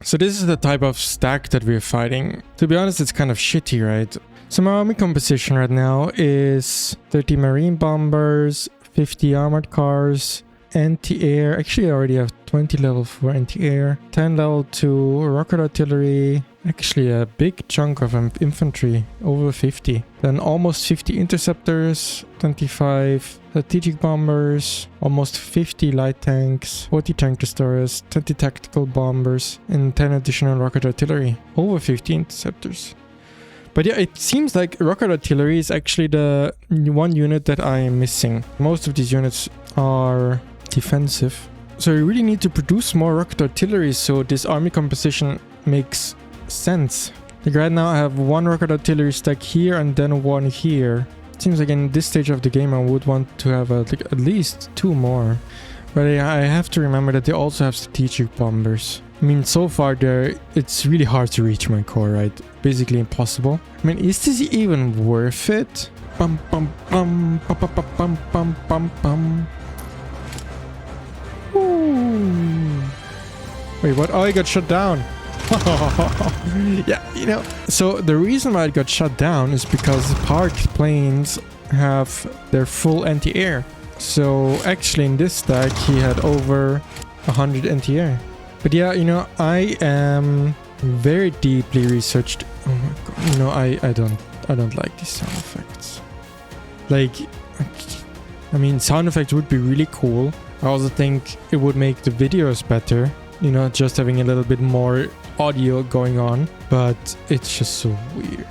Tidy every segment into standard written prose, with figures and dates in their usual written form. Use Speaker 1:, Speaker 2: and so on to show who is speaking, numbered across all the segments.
Speaker 1: So this is the type of stack that we're fighting. To be honest, it's kind of shitty, right? So my army composition right now is 30 marine bombers, 50 armored cars, anti-air. Actually, I already have 20 level 4 anti-air, 10 level 2 rocket artillery. Actually, a big chunk of infantry, over 50. Then almost 50 interceptors, 25 strategic bombers, almost 50 light tanks, 40 tank destroyers, 20 tactical bombers, and 10 additional rocket artillery. Over 50 interceptors. But yeah, it seems like rocket artillery is actually the one unit that I am missing. Most of these units are defensive. So you really need to produce more rocket artillery so this army composition makes sense. Like right now I have one rocket artillery stack here and then one here. It seems like in this stage of the game I would want to have like at least 2 more. But I have to remember that they also have strategic bombers. I mean, so far it's really hard to reach my core, right? Basically impossible. I mean, is this even worth it? Bum bum bum bum bum bum bum bum bum. Ooh. Wait, what? Oh, I got shut down. Yeah, you know. So the reason why it got shut down is because parked planes have their full anti-air. So actually in this stack he had over 100 anti-air. But yeah, you know, I am very deeply researched. Oh my god, you know, I don't like these sound effects. Like, I mean, sound effects would be really cool. I also think it would make the videos better, you know, just having a little bit more audio going on, but it's just so weird.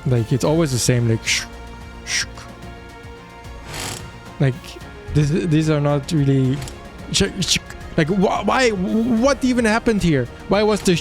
Speaker 1: Like, it's always the same, like shh, shh. Like these are not really like why, what even happened here? Why was the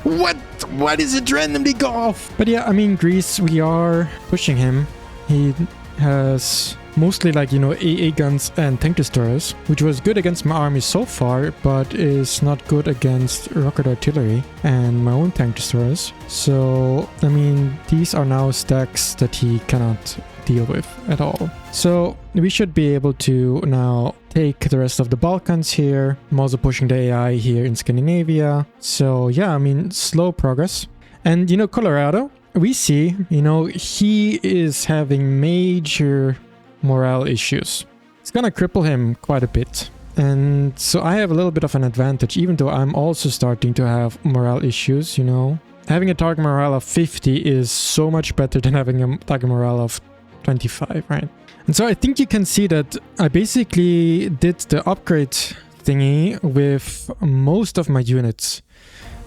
Speaker 1: what is it randomly go off? But yeah, I mean, Greece, we are pushing him. He has mostly, like, you know, AA guns and tank destroyers, which was good against my army so far, but is not good against rocket artillery and my own tank destroyers. So, I mean, these are now stacks that he cannot deal with at all. So we should be able to now take the rest of the Balkans here. I'm also pushing the AI here in Scandinavia. So yeah, I mean, slow progress. And, you know, Colorado, we see, you know, he is having major morale issues. It's gonna cripple him quite a bit. And so I have a little bit of an advantage, even though I'm also starting to have morale issues, you know. Having a target morale of 50 is so much better than having a target morale of 25, right? And so I think you can see that I basically did the upgrade thingy with most of my units.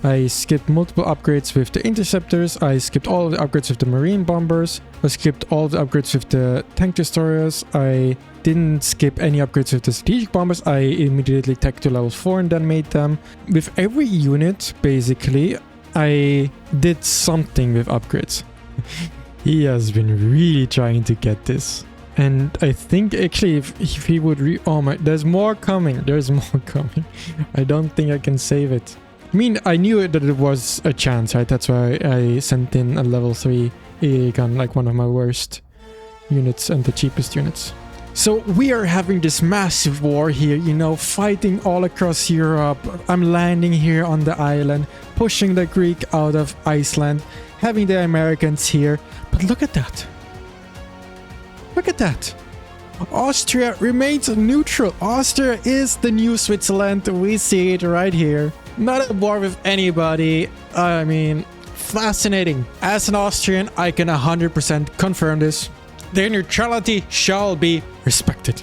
Speaker 1: I skipped multiple upgrades with the interceptors, I skipped all of the upgrades with the marine bombers, I skipped all of the upgrades with the tank destroyers, I didn't skip any upgrades with the strategic bombers, I immediately tech to level 4 and then made them. With every unit, basically, I did something with upgrades. He has been really trying to get this. And I think actually if he would oh my, there's more coming. There's more coming. I don't think I can save it. I mean, I knew that it was a chance, right? That's why I sent in a level 3 AA gun, like one of my worst units and the cheapest units. So we are having this massive war here, you know, fighting all across Europe. I'm landing here on the island, pushing the Greek out of Iceland, having the Americans here. But look at that. Look at that. Austria remains neutral. Austria is the new Switzerland. We see it right here. Not at war with anybody. I mean, fascinating. As an Austrian, I can 100% confirm this. Their neutrality shall be respected.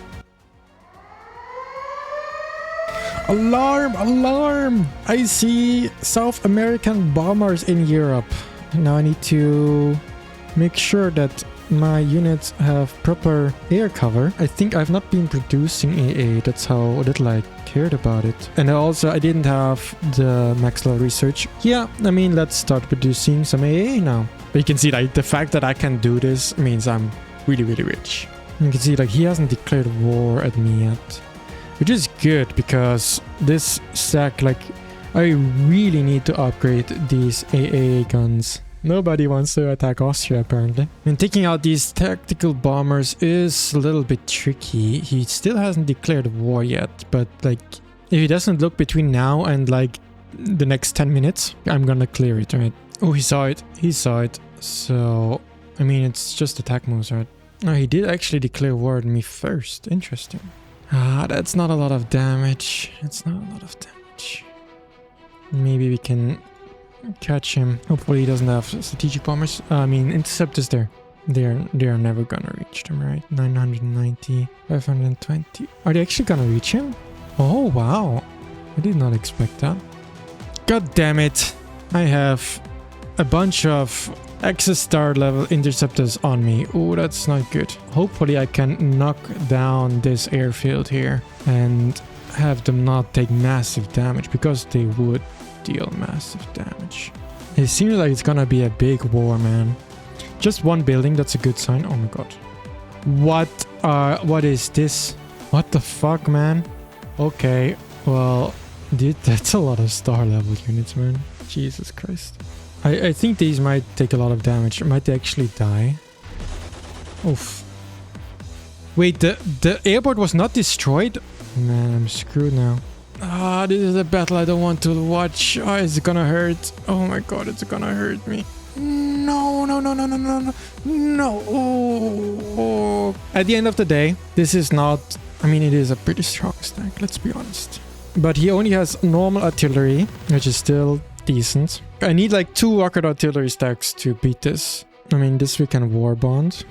Speaker 1: Alarm! Alarm! I see South American bombers in Europe. Now I need to make sure that my units have proper air cover. I think I've not been producing AA. That's how little I cared about it. And also I didn't have the max level research. Yeah, I mean, let's start producing some AA now. But you can see, like, the fact that I can do this means I'm really, really rich. You can see, like, he hasn't declared war at me yet, which is good because this stack, like, I really need to upgrade these AA guns. Nobody wants to attack Austria, apparently. And taking out these tactical bombers is a little bit tricky. He still hasn't declared war yet, but, like, If he doesn't look between now and like the next 10 minutes, I'm gonna clear it, right? Oh, he saw it. He saw it. So, I mean, it's just attack moves, right? No, he did actually declare war on me first. Interesting. Ah, that's not a lot of damage. It's not a lot of damage. Maybe we can catch him. Hopefully he doesn't have strategic bombers. I mean, interceptors there. They are never gonna reach them, right? 990, 520. Are they actually gonna reach him? Oh, wow. I did not expect that. God damn it. I have a bunch of Access star level interceptors on me. Oh, that's not good. Hopefully I can knock down this airfield here and have them not take massive damage, because they would deal massive damage. It seems like it's gonna be a big war, man. Just one building, that's a good sign. Oh my god. What is this? What the fuck, man? Okay, well, dude, that's a lot of star level units, man. Jesus Christ. I think these might take a lot of damage. Might they actually die? Oof. Wait, the airport was not destroyed? Man, I'm screwed now. Ah, this is a battle I don't want to watch. Oh, it's gonna hurt. Oh my god, it's gonna hurt me. No, no, no, no, no, no, no. No. Oh. At the end of the day, this is not... I mean, it is a pretty strong stack, let's be honest. But he only has normal artillery, which is still decent. I need like 2 rocket artillery stacks to beat this. I mean, this we can war bond.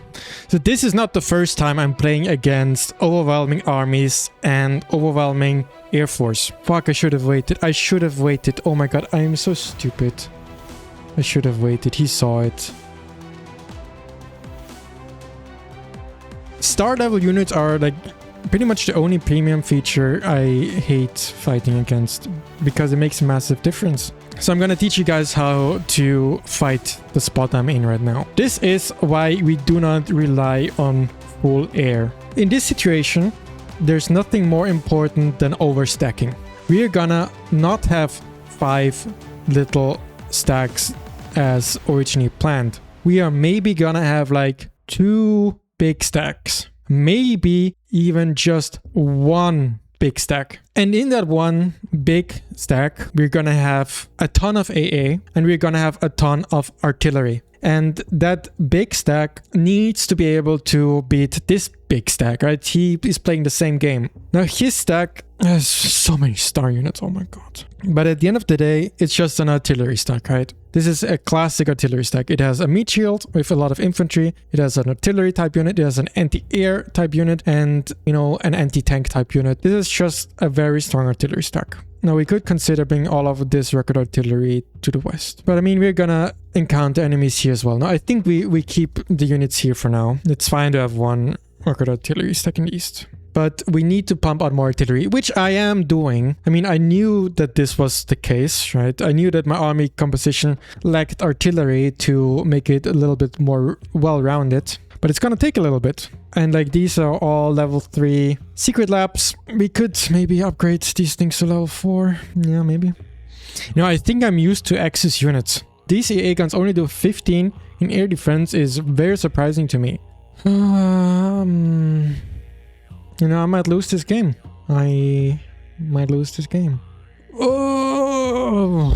Speaker 1: So this is not the first time I'm playing against overwhelming armies and overwhelming air force. Fuck, I should have waited. I should have waited. Oh my god, I am so stupid. I should have waited. He saw it. Star level units are like pretty much the only premium feature I hate fighting against, because it makes a massive difference. So I'm gonna teach you guys how to fight the spot I'm in right now. This is why we do not rely on full air. In this situation, there's nothing more important than overstacking. We are gonna not have 5 little stacks as originally planned. We are maybe gonna have like 2 big stacks. Maybe even just 1 big stack. And in that one big stack, we're gonna have a ton of AA and we're gonna have a ton of artillery. And that big stack needs to be able to beat this big stack, right? He is playing the same game. Now his stack has so many star units, oh my god. But at the end of the day, it's just an artillery stack, right? This is a classic artillery stack. It has a meat shield with a lot of infantry. It has an artillery type unit. It has an anti-air type unit and, you know, an anti-tank type unit. This is just a very strong artillery stack. Now we could consider bringing all of this rocket artillery to the west. But I mean, we're gonna encounter enemies here as well. Now I think we keep the units here for now. It's fine to have 1 rocket artillery stack in the east. But we need to pump out more artillery, which I am doing. I mean, I knew that this was the case, right? I knew that my army composition lacked artillery to make it a little bit more well-rounded. But it's gonna take a little bit. And like these are all level 3 secret labs. We could maybe upgrade these things to level 4. Yeah, maybe. You know, I think I'm used to Axis units. These AA guns only do 15 in air defense is very surprising to me. You know, I might lose this game. I might lose this game. Oh!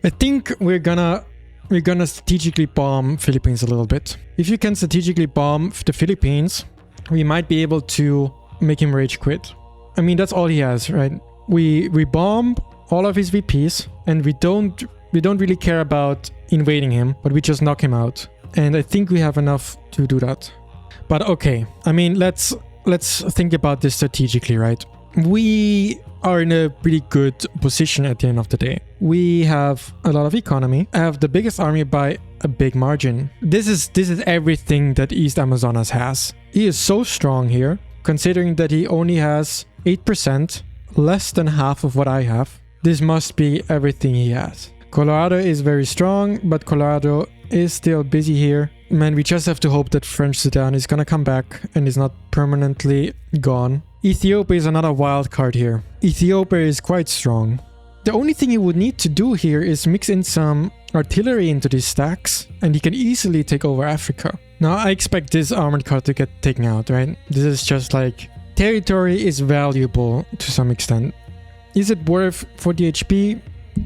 Speaker 1: I think we're gonna strategically bomb Philippines a little bit. If you can strategically bomb the Philippines, we might be able to make him rage quit. I mean, that's all he has, right? We bomb all of his VPs, and we don't really care about invading him, but we just knock him out. And I think we have enough to do that. But okay, I mean, let's think about this strategically, right? We are in a pretty good position at the end of the day. We have a lot of economy. I have the biggest army by a big margin. This is everything that East Amazonas has. He is so strong here, considering that he only has 8%, less than half of what I have. This must be everything he has. Colorado is very strong, but Colorado is still busy here. Man, we just have to hope that French Sudan is gonna come back and is not permanently gone. Ethiopia is another wild card here. Ethiopia is quite strong. The only thing he would need to do here is mix in some artillery into these stacks, and he can easily take over Africa. Now, I expect this armored car to get taken out, right? This is just like territory is valuable to some extent. Is it worth 40 HP?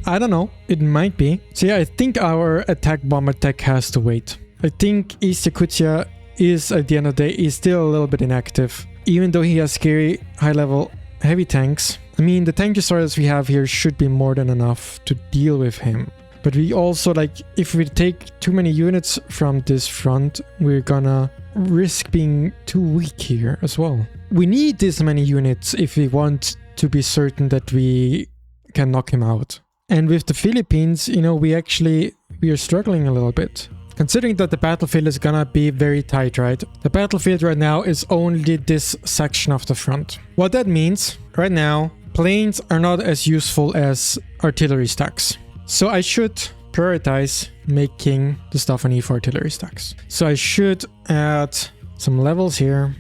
Speaker 1: I don't know. It might be. So yeah, I think our attack bomber tech has to wait. I think East Yakutia is, at the end of the day, is still a little bit inactive. Even though he has scary high-level heavy tanks. I mean, the tank destroyers we have here should be more than enough to deal with him. But we also, like, if we take too many units from this front, we're gonna risk being too weak here as well. We need this many units if we want to be certain that we can knock him out. And with the Philippines, you know, we are struggling a little bit. Considering that the battlefield is gonna be very tight, right? The battlefield right now is only this section of the front. What that means, right now, planes are not as useful as artillery stacks. So I should prioritize making the stuff I need for artillery stacks. So I should add some levels here.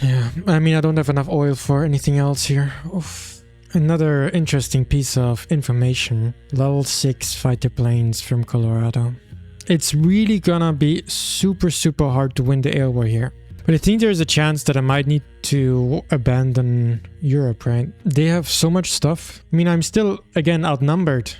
Speaker 1: Yeah, I mean, I don't have enough oil for anything else here. Oof. Another interesting piece of information. Level 6 fighter planes from Colorado. It's really gonna be super hard to win the air war here. But I think there's a chance that I might need to abandon Europe, right? They have so much stuff. I mean, I'm still, again, outnumbered.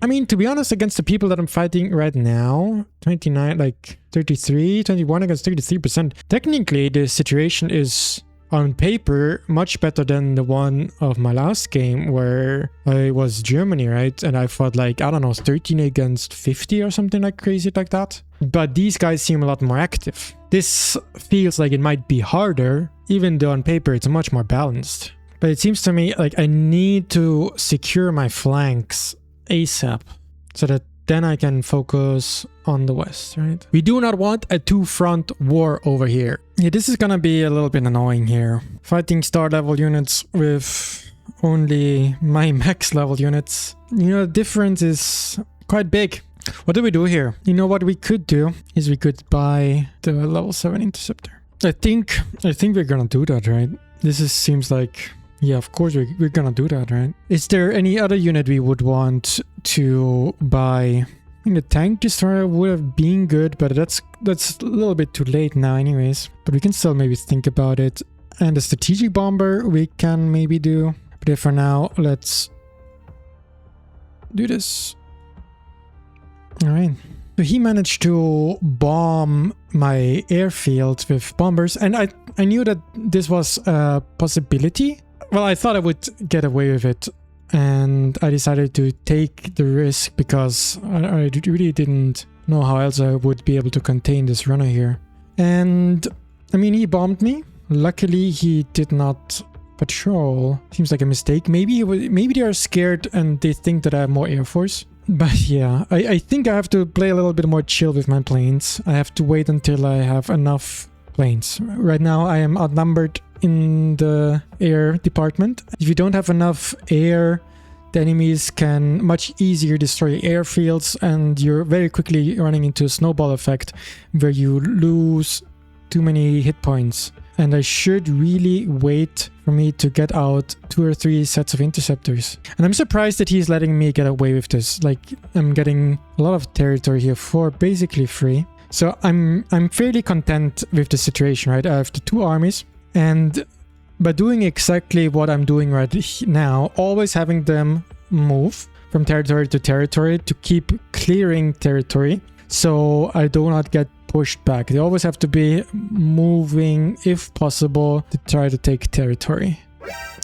Speaker 1: I mean, to be honest, against the people that I'm fighting right now, 29, like 33, 21 against 33%. Technically, the situation is, on paper, much better than the one of my last game where I was Germany, right? And I fought like, I don't know, 13 against 50 or something like crazy like that. But these guys seem a lot more active. This feels like it might be harder, even though on paper it's much more balanced. But it seems to me like I need to secure my flanks ASAP so that then I can focus on the west, right? We do not want a two-front war over here. Yeah, this is gonna be a little bit annoying here. Fighting star level units with only my max level units. You know, the difference is quite big. What do we do here? You know what we could do is we could buy the level 7 interceptor. I think we're gonna do that, right? Seems like, yeah, of course we're gonna do that, right? Is there any other unit we would want to buy? I think the tank destroyer would have been good, but that's a little bit too late now anyways. But we can still maybe think about it. And the strategic bomber we can maybe do. But for now, let's do this. Alright. So he managed to bomb my airfield with bombers, and I knew that this was a possibility. Well, I thought I would get away with it, and I decided to take the risk because I really didn't know how else I would be able to contain this runner here. And I mean, he bombed me. Luckily, he did not patrol. Seems like a mistake. Maybe they are scared and they think that I have more air force. But yeah, I think I have to play a little bit more chill with my planes. I have to wait until I have enough planes. Right now, I am outnumbered in the air department. If you don't have enough air, the enemies can much easier destroy airfields, and you're very quickly running into a snowball effect where you lose too many hit points. And I should really wait for me to get out 2 or 3 sets of interceptors. And I'm surprised that he's letting me get away with this. Like, I'm getting a lot of territory here for basically free. So I'm fairly content with the situation, right? I have the 2 armies, and by doing exactly what I'm doing right now, always having them move from territory to territory to keep clearing territory so I do not get pushed back. They always have to be moving, if possible, to try to take territory.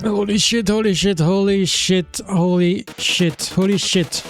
Speaker 1: Holy shit, holy shit, holy shit, holy shit, holy shit.